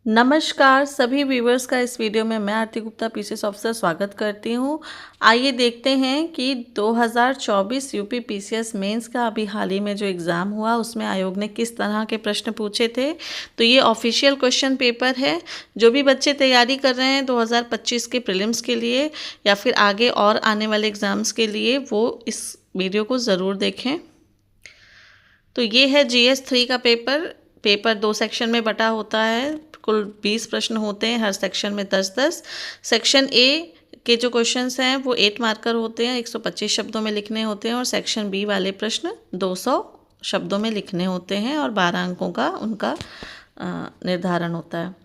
नमस्कार सभी व्यूवर्स का इस वीडियो में मैं आरती गुप्ता पीसीएस ऑफिसर स्वागत करती हूँ। आइए देखते हैं कि 2024 यूपी पीसीएस मेंस का अभी हाल ही में जो एग्ज़ाम हुआ उसमें आयोग ने किस तरह के प्रश्न पूछे थे। तो ये ऑफिशियल क्वेश्चन पेपर है। जो भी बच्चे तैयारी कर रहे हैं 2025 के प्रीलिम्स के लिए या फिर आगे और आने वाले एग्ज़ाम्स के लिए, वो इस वीडियो को ज़रूर देखें। तो ये है GS 3 का पेपर 2 सेक्शन में बटा होता है। कुल 20 प्रश्न होते हैं, हर सेक्शन में 10-10। सेक्शन ए के जो क्वेश्चंस हैं वो 8 मार्कर होते हैं, 125 शब्दों में लिखने होते हैं, और सेक्शन बी वाले प्रश्न 200 शब्दों में लिखने होते हैं और 12 अंकों का उनका निर्धारण होता है।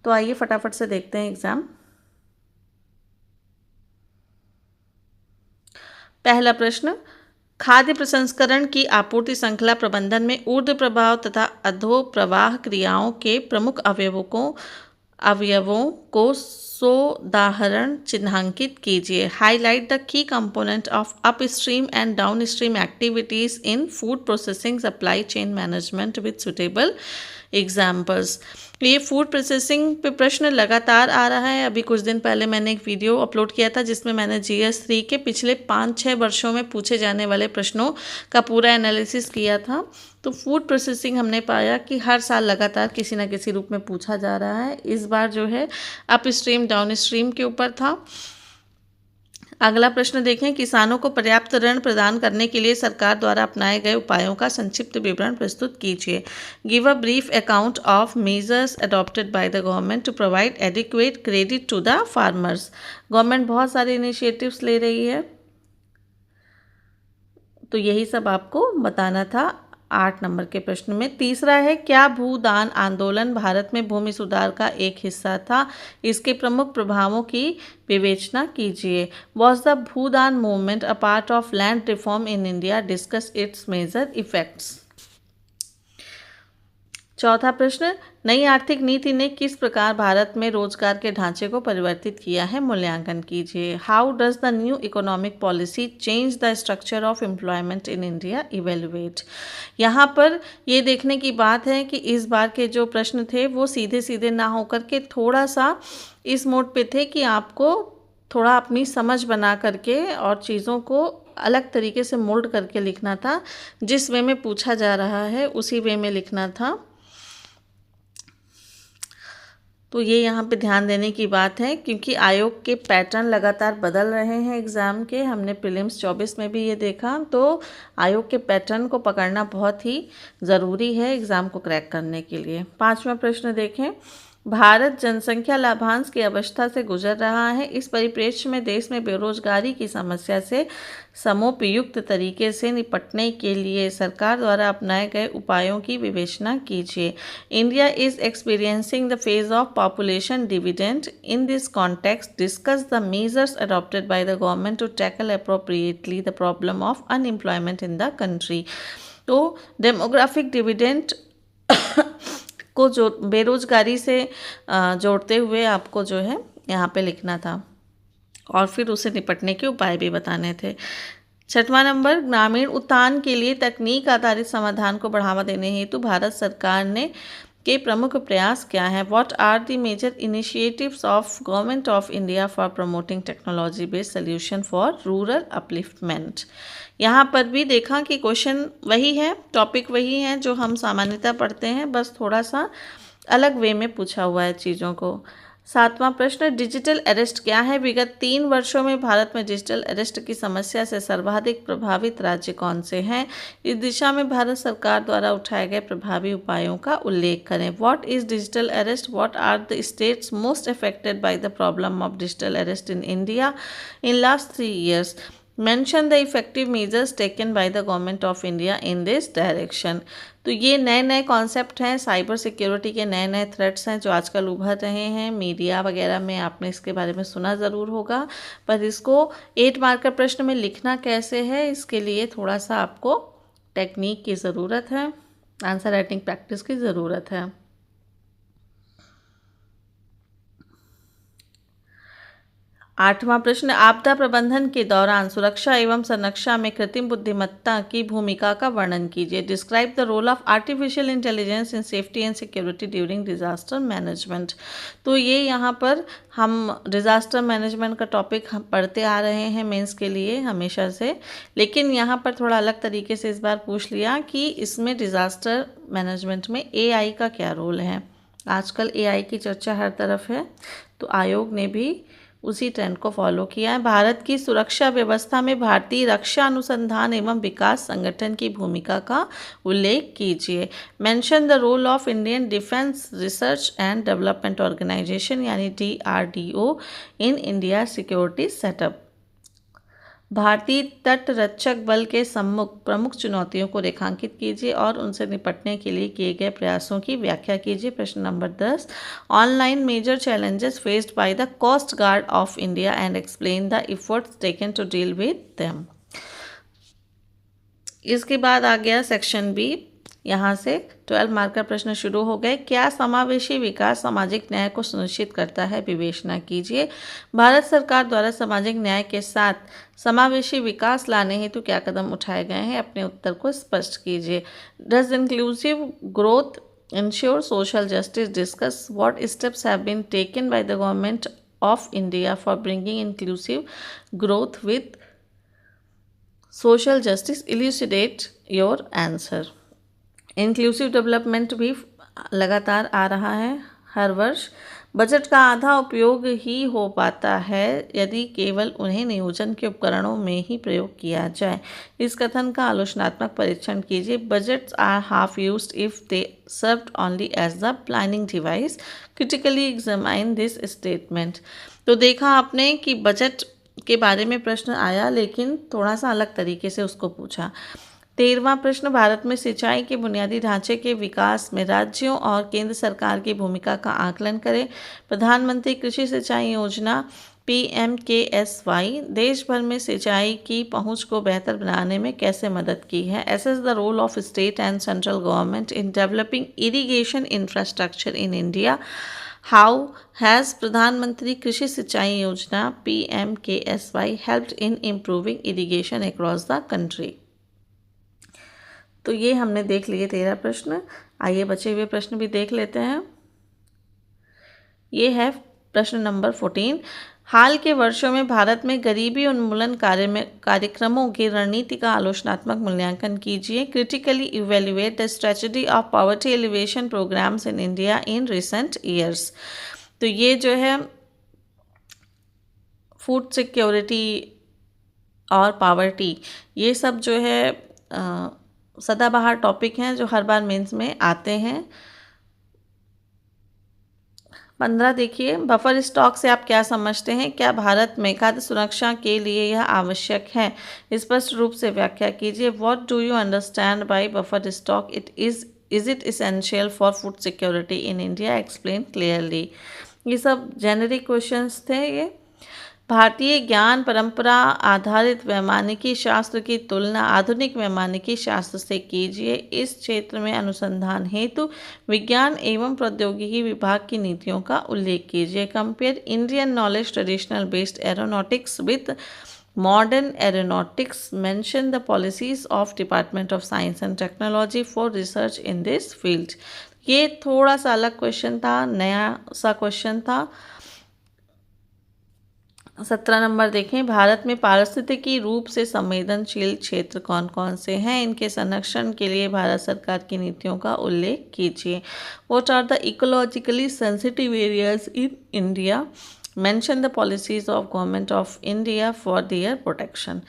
तो आइए फटाफट से देखते हैं एग्ज़ाम। पहला प्रश्न, खाद्य प्रसंस्करण की आपूर्ति श्रृंखला प्रबंधन में ऊर्ध्व प्रवाह तथा अधो प्रवाह क्रियाओं के प्रमुख अवयवों को सोदाहरण चिन्हांकित कीजिए। Highlight the key component of upstream and downstream activities in food processing supply chain management with suitable examples. ये फूड प्रोसेसिंग पे प्रश्न लगातार आ रहा है। अभी कुछ दिन पहले मैंने एक वीडियो अपलोड किया था जिसमें मैंने GS 3 के पिछले 5-6 वर्षों में पूछे जाने वाले प्रश्नों का पूरा एनालिसिस किया था। तो फूड प्रोसेसिंग हमने पाया कि हर साल लगातार किसी न किसी रूप में पूछा जा रहा है। इस बार जो है अपस्ट्रीम डाउनस्ट्रीम के ऊपर था। अगला प्रश्न देखें, किसानों को पर्याप्त ऋण प्रदान करने के लिए सरकार द्वारा अपनाए गए उपायों का संक्षिप्त विवरण प्रस्तुत कीजिए। Give a brief account of measures adopted by the government to provide adequate credit to the farmers. Government बहुत सारे इनिशिएटिव्स ले रही है, तो यही सब आपको बताना था 8 नंबर के प्रश्न में। तीसरा है, क्या भूदान आंदोलन भारत में भूमि सुधार का एक हिस्सा था? इसके प्रमुख प्रभावों की विवेचना कीजिए। Was the Bhoodan movement a part of land reform in India? Discuss its major effects. चौथा प्रश्न, नई आर्थिक नीति ने किस प्रकार भारत में रोजगार के ढांचे को परिवर्तित किया है? मूल्यांकन कीजिए। How does the new economic policy change the structure of employment in India? Evaluate. यहाँ पर ये देखने की बात है कि इस बार के जो प्रश्न थे वो सीधे सीधे ना होकर के थोड़ा सा इस मोड पे थे कि आपको थोड़ा अपनी समझ बना करके और चीज़ों को अलग तरीके से मोल्ड करके लिखना था। जिस वे में पूछा जा रहा है उसी वे में लिखना था। तो ये यहाँ पे ध्यान देने की बात है, क्योंकि आयोग के पैटर्न लगातार बदल रहे हैं एग्ज़ाम के। हमने प्रीलिम्स 24 में भी ये देखा। तो आयोग के पैटर्न को पकड़ना बहुत ही ज़रूरी है एग्ज़ाम को क्रैक करने के लिए। 5वां प्रश्न देखें, भारत जनसंख्या लाभांश की अवस्था से गुजर रहा है। इस परिप्रेक्ष्य में देश में बेरोजगारी की समस्या से समोपयुक्त तरीके से निपटने के लिए सरकार द्वारा अपनाए गए उपायों की विवेचना कीजिए। India is experiencing the phase of population dividend. In this context discuss the measures adopted by the government to tackle appropriately the problem of unemployment in the country. तो डेमोग्राफिक डिविडेंड को जो बेरोजगारी से जोड़ते हुए आपको जो है यहाँ पे लिखना था और फिर उसे निपटने के उपाय भी बताने थे। 6वां नंबर, ग्रामीण उत्थान के लिए तकनीक आधारित समाधान को बढ़ावा देने हेतु भारत सरकार ने के प्रमुख प्रयास क्या है? What are the major initiatives of government of India for promoting technology based solution for rural upliftment. यहाँ पर भी देखा कि क्वेश्चन वही है, टॉपिक वही है जो हम सामान्यतः पढ़ते हैं, बस थोड़ा सा अलग वे में पूछा हुआ है चीज़ों को। 7वां प्रश्न, डिजिटल अरेस्ट क्या है? विगत 3 वर्षों में भारत में डिजिटल अरेस्ट की समस्या से सर्वाधिक प्रभावित राज्य कौन से हैं? इस दिशा में भारत सरकार द्वारा उठाए गए प्रभावी उपायों का उल्लेख करें। What is digital arrest? What are the states most affected by the problem of digital arrest in India in last 3 years? Mention the effective measures taken by the government of India in this direction। तो ये नए नए concept हैं, cyber security के नए नए threats हैं जो आजकल उभर रहे हैं। मीडिया वगैरह में आपने इसके बारे में सुना ज़रूर होगा, पर इसको 8 मार्कर प्रश्न में लिखना कैसे है, इसके लिए थोड़ा सा आपको टेक्निक की ज़रूरत है, आंसर राइटिंग प्रैक्टिस की ज़रूरत है। 8वां प्रश्न, आपदा प्रबंधन के दौरान सुरक्षा एवं संरक्षा में कृत्रिम बुद्धिमत्ता की भूमिका का वर्णन कीजिए। Describe the role of artificial intelligence in safety and security during disaster management. तो ये यहाँ पर हम डिजास्टर मैनेजमेंट का टॉपिक हम पढ़ते आ रहे हैं मेंस के लिए हमेशा से, लेकिन यहाँ पर थोड़ा अलग तरीके से इस बार पूछ लिया कि इसमें डिजास्टर मैनेजमेंट में एआई का क्या रोल है। आजकल एआई की चर्चा हर तरफ है, तो आयोग ने भी उसी ट्रेंड को फॉलो किया है। भारत की सुरक्षा व्यवस्था में भारतीय रक्षा अनुसंधान एवं विकास संगठन की भूमिका का उल्लेख कीजिए। Mention the role of Indian defence research and development organisation यानी DRDO in India security setup. भारतीय तटरक्षक बल के सम्मुख प्रमुख चुनौतियों को रेखांकित कीजिए और उनसे निपटने के लिए किए गए प्रयासों की व्याख्या कीजिए। प्रश्न number 10, online major challenges faced by the coast guard of India and explain the efforts taken to deal with them. इसके बाद आ गया सेक्शन बी। यहाँ से 12 मार्क का प्रश्न शुरू हो गए। क्या समावेशी विकास सामाजिक न्याय को सुनिश्चित करता है, विवेचना कीजिए। भारत सरकार द्वारा सामाजिक न्याय के साथ समावेशी विकास लाने हेतु क्या कदम उठाए गए हैं, अपने उत्तर को स्पष्ट कीजिए। Does inclusive growth ensure social justice, discuss what steps have been taken by the government of India for bringing inclusive growth with social justice, elucidate your answer. Inclusive development भी लगातार आ रहा है हर वर्ष। बजट का आधा उपयोग ही हो पाता है यदि केवल उन्हें नियोजन के उपकरणों में ही प्रयोग किया जाए। इस कथन का आलोचनात्मक परीक्षण कीजिए। Budgets are half used if they served only as the planning device. Critically examine this statement. तो देखा आपने कि बजट के बारे में प्रश्न आया, लेकिन थोड़ा सा अलग तरीके से उसको पूछा। 13वां प्रश्न, भारत में सिंचाई के बुनियादी ढांचे के विकास में राज्यों और केंद्र सरकार की भूमिका का आकलन करें। प्रधानमंत्री कृषि सिंचाई योजना PMKSY देश भर में सिंचाई की पहुंच को बेहतर बनाने में कैसे मदद की है। Assess the role of state and central government in developing irrigation infrastructure in India. How has Pradhan Mantri Krishi Sinchai Yojana PMKSY helped in improving irrigation across the country. तो ये हमने देख लिए 13 प्रश्न। आइए बचे हुए प्रश्न भी देख लेते हैं। ये है प्रश्न नंबर 14। हाल के वर्षों में भारत में गरीबी उन्मूलन कार्यक्रमों की रणनीति का आलोचनात्मक मूल्यांकन कीजिए। Critically evaluate the strategy of poverty alleviation programs in India in recent years. तो ये जो है फूड सिक्योरिटी और पॉवर्टी, ये सब जो है सदाबहार टॉपिक हैं जो हर बार मेंस में आते हैं। 15 देखिए, बफर स्टॉक से आप क्या समझते हैं, क्या भारत में खाद्य सुरक्षा के लिए यह आवश्यक है, स्पष्ट रूप से व्याख्या कीजिए। What do you understand by buffer stock, is it essential for food security in India, explain clearly. ये सब जेनेरिक क्वेश्चंस थे। ये भारतीय ज्ञान परंपरा आधारित वैमानिकी शास्त्र की तुलना आधुनिक वैमानिकी शास्त्र से कीजिए। इस क्षेत्र में अनुसंधान हेतु विज्ञान एवं प्रौद्योगिकी विभाग की नीतियों का उल्लेख कीजिए। Compare Indian knowledge traditional based aeronautics with modern aeronautics. Mention the policies of department of science and technology for research in this field. ये थोड़ा सा अलग क्वेश्चन था, नया सा क्वेश्चन था। 17 नंबर देखें, भारत में पारिस्थितिकी रूप से संवेदनशील क्षेत्र कौन कौन से हैं, इनके संरक्षण के लिए भारत सरकार की नीतियों का उल्लेख कीजिए। What are the ecologically sensitive areas in India, mention the policies of government of India for their protection.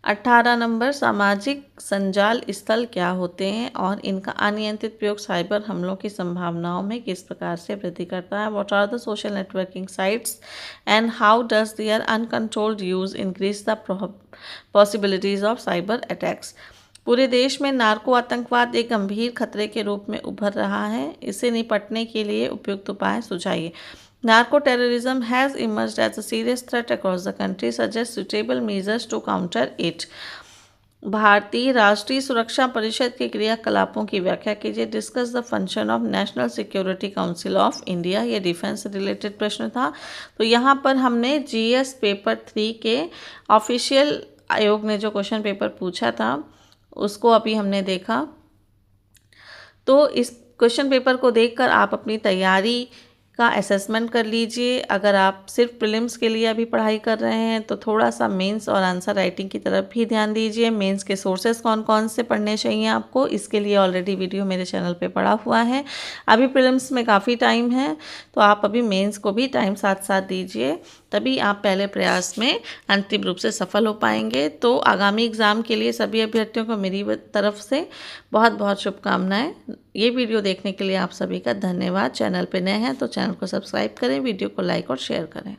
18 number, सामाजिक संजाल स्थल क्या होते हैं और इनका अनियंत्रित प्रयोग साइबर हमलों की संभावनाओं में किस प्रकार से वृद्धि करता है। What are the social networking sites and how does their uncontrolled use increase the possibilities of cyber attacks. पूरे देश में नार्को आतंकवाद एक गंभीर खतरे के रूप में उभर रहा है, इससे निपटने के लिए उपयुक्त उपाय सुझाइए। Narco terrorism has emerged as a serious threat across the country. Suggest suitable measures to counter it. भारतीय राष्ट्रीय सुरक्षा परिषद के क्रियाकलापों की व्याख्या कीजिए। Discuss the function of national security council of India. ये डिफेंस से रिलेटेड प्रश्न था। तो यहाँ पर हमने जीएस पेपर 3 के ऑफिशियल आयोग ने जो क्वेश्चन पेपर पूछा था उसको अभी हमने देखा। तो इस क्वेश्चन पेपर को देखकर आप अपनी तैयारी का असेसमेंट कर लीजिए। अगर आप सिर्फ प्रीलिम्स के लिए अभी पढ़ाई कर रहे हैं तो थोड़ा सा मेंस और आंसर राइटिंग की तरफ भी ध्यान दीजिए। मेंस के सोर्सेस कौन कौन से पढ़ने चाहिए आपको, इसके लिए ऑलरेडी वीडियो मेरे चैनल पे पड़ा हुआ है। अभी प्रीलिम्स में काफ़ी टाइम है तो आप अभी मेंस को भी टाइम साथ साथ दीजिए, तभी आप पहले प्रयास में अंतिम रूप से सफल हो पाएंगे। तो आगामी एग्ज़ाम के लिए सभी अभ्यर्थियों को मेरी तरफ से बहुत बहुत शुभकामनाएं। ये वीडियो देखने के लिए आप सभी का धन्यवाद। चैनल पे नए हैं तो चैनल को सब्सक्राइब करें, वीडियो को लाइक और शेयर करें।